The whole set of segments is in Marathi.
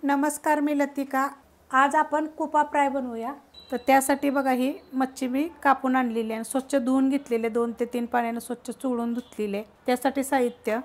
नमस्कार, मी लतिका। आज आपण कुपा फ्राय बनवूया। तर त्यासाठी बघा ही मच्छी मी कापून आणलेली आहे, स्वच्छ धुवून घेतलेले, 2 ते 3 पाण्याने स्वच्छ चोळून धुतलेले। त्यासाठी साहित्य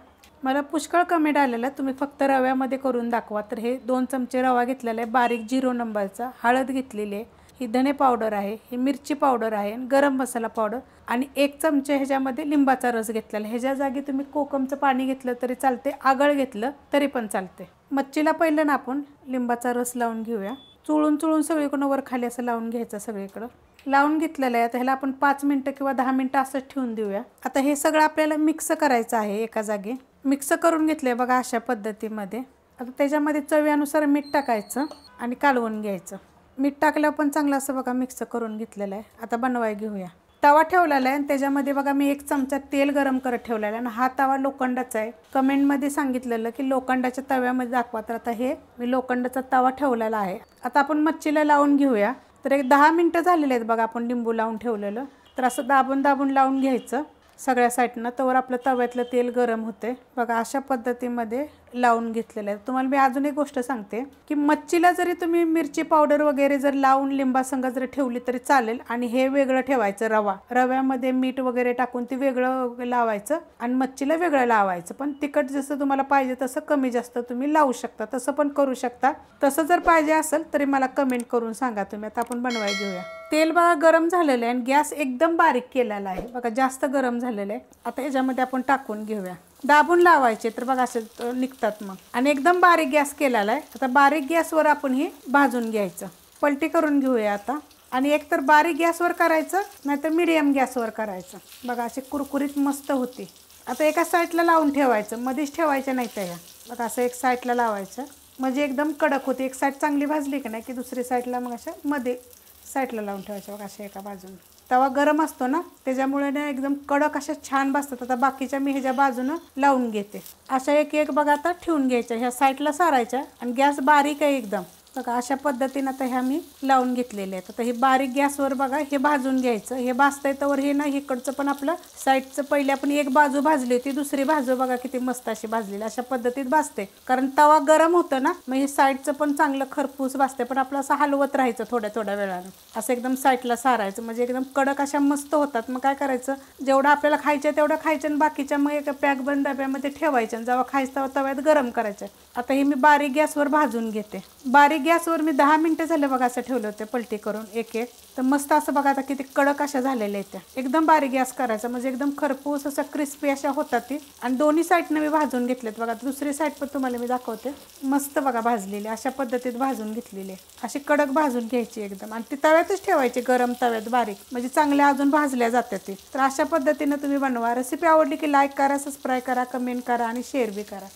मला पुष्कळ कमी डाळलेलं, तुम्ही फक्त रव्यामध्ये करून दाखवा। तर हे 2 चमचे रवा घेतलेला आहे, बारीक 0 नंबरचा, हळद घेतलेली आहे, ही धने पावडर आहे, ही मिरची पावडर आहे, गरम मसाला पावडर आणि 1 चमचे ह्याच्यामध्ये लिंबाचा रस घेतलेला। ह्याच्या जागी तुम्ही कोकमचं पाणी घेतलं तरी चालते, आगळ घेतलं तरी पण चालते। मच्छीला पहिलं ना आपण लिंबाचा रस लावून घेऊया, चुळून सगळीकडे वर खाली असं लावून घ्यायचं। सगळीकडे लावून घेतलेलं आहे। आता ह्याला आपण 5 मिनिटं किंवा 10 मिनिटं असंच ठेवून देऊया। आता हे सगळं आपल्याला मिक्स करायचं आहे, एका जागी मिक्स करून घेतले बघा अशा पद्धतीमध्ये। आता त्याच्यामध्ये चवीनुसार मीठ टाकायचं आणि कालवून घ्यायचं। मीठ टाकल्यावर पण चांगलं असं बघा मिक्स करून घेतलेलं आहे। आता बनवाय घेऊया। तवा ठेवलेला आहे आणि त्याच्यामध्ये बघा मी 1 चमचा तेल गरम करत ठेवलेला आहे आणि हा तवा लोखंडाचा आहे। कमेंटमध्ये सांगितलेलं की लोखंडाच्या तव्यामध्ये दाखवा, तर आता हे मी लोखंडाचा तवा ठेवलेला आहे। आता आपण मच्छीला लावून घेऊया। तर एक 10 मिनिटं झालेले आहेत बघा आपण लिंबू लावून ठेवलेलं। तर असं दाबून लावून घ्यायचं सगळ्या साईडनं, तवर आपलं तव्यातलं तेल गरम होते बघा। अशा पद्धतीमध्ये लावून घेतलेलं आहे। तुम्हाला मी अजून एक गोष्ट सांगते की मच्छीला जरी तुम्ही मिरची पावडर वगैरे जर लावून लिंबासंग जर ठेवली तरी चालेल, आणि हे वेगळं ठेवायचं। रव्यामध्ये मीठ वगैरे टाकून ते वेगळं लावायचं आणि मच्छीला वेगळं लावायचं। पण तिखट जसं तुम्हाला पाहिजे तसं कमी जास्त तुम्ही लावू शकता, तसं पण करू शकता। तसं जर पाहिजे असेल तरी मला कमेंट करून सांगा तुम्ही। आता आपण बनवायला घेऊया। तेल बघा गरम झालेलं आहे आणि गॅस एकदम बारीक केलेला आहे बघा, जास्त गरम झालेलं आहे। आता याच्यामध्ये आपण टाकून घेऊया, दाबून लावायचे तर बघा असे निघतात मग। आणि एकदम बारीक गॅस केलेला आहे। आता बारीक गॅसवर आपण हे भाजून घ्यायचं, पलटी करून घेऊया आता। आणि एक तर बारीक गॅसवर करायचं, नाहीतर मीडियम गॅसवर करायचं बघा, असे कुरकुरीत मस्त होते। आता एका साईडला लावून ठेवायचं, मध्येच ठेवायचं नाही त्या बघा, असं एक साईडला लावायचं म्हणजे एकदम कडक होते। एक साईड चांगली भाजली की नाही की दुसरी साईडला मग अशा मध्ये साईडला लावून ठेवायचं बघा, अशा एका बाजूने। तवा गरम असतो ना त्याच्यामुळे ना एकदम कडक अशा छान भाजतात। आता बाकीच्या मी ह्याच्या बाजूनं लावून घेते। अशा एक बघा आता ठेवून घ्यायच्या, ह्या साईडला सारायच्या आणि गॅस बारीक आहे एकदम बघा। अशा पद्धतीने आता ह्या मी लावून घेतलेले आहेत। आता हे बारीक गॅसवर बघा हे भाजून घ्यायचं। हे भाजतंय तवर हे ना इकडचं पण आपलं साईडचं पहिले आपण एक बाजू भाजली होती, दुसरी बाजू बघा किती मस्त अशी भाजलेली, अशा पद्धतीत भाजते। कारण तवा गरम होतं ना, मग हे साईडचं पण चांगलं खरपूस भाजते। पण आपलं असं हलवत राहायचं थोड्या वेळानं, असं एकदम साईडला सारायचं म्हणजे एकदम कडक अशा मस्त होतात। मग काय करायचं, जेवढं आपल्याला खायचं तेवढं खायचं आणि बाकीच्या मग एका पॅक बंद डब्यामध्ये ठेवायचं आणि जेव्हा खायचं तेव्हा तव्यात गरम करायचं। आता हे मी बारीक गॅसवर भाजून घेते। बारीक गॅसवर मी 10 मिनिटं झाले बघा असं ठेवलं होते पलटी करून एक तर मस्त असं बघा आता किती कडक अशा झालेल्या आहेत त्या। एकदम बारीक गॅस करायचा म्हणजे एकदम खरपूस असं क्रिस्पी अशा होतात ती। आणि दोन्ही साईडनं मी भाजून घेतलेत बघा। दुसरी साईड पण तुम्हाला मी दाखवते, मस्त बघा भाजलेली, अशा पद्धतीत भाजून घेतलेली। अशी कडक भाजून घ्यायची एकदम आणि ती तव्यातच ठेवायची, गरम तव्यात बारीक, म्हणजे चांगल्या अजून भाजल्या जातात ती। तर अशा पद्धतीने तुम्ही बनवा। रेसिपी आवडली की लाईक करा, सबस्क्राईब करा, कमेंट करा आणि शेअर बी करा।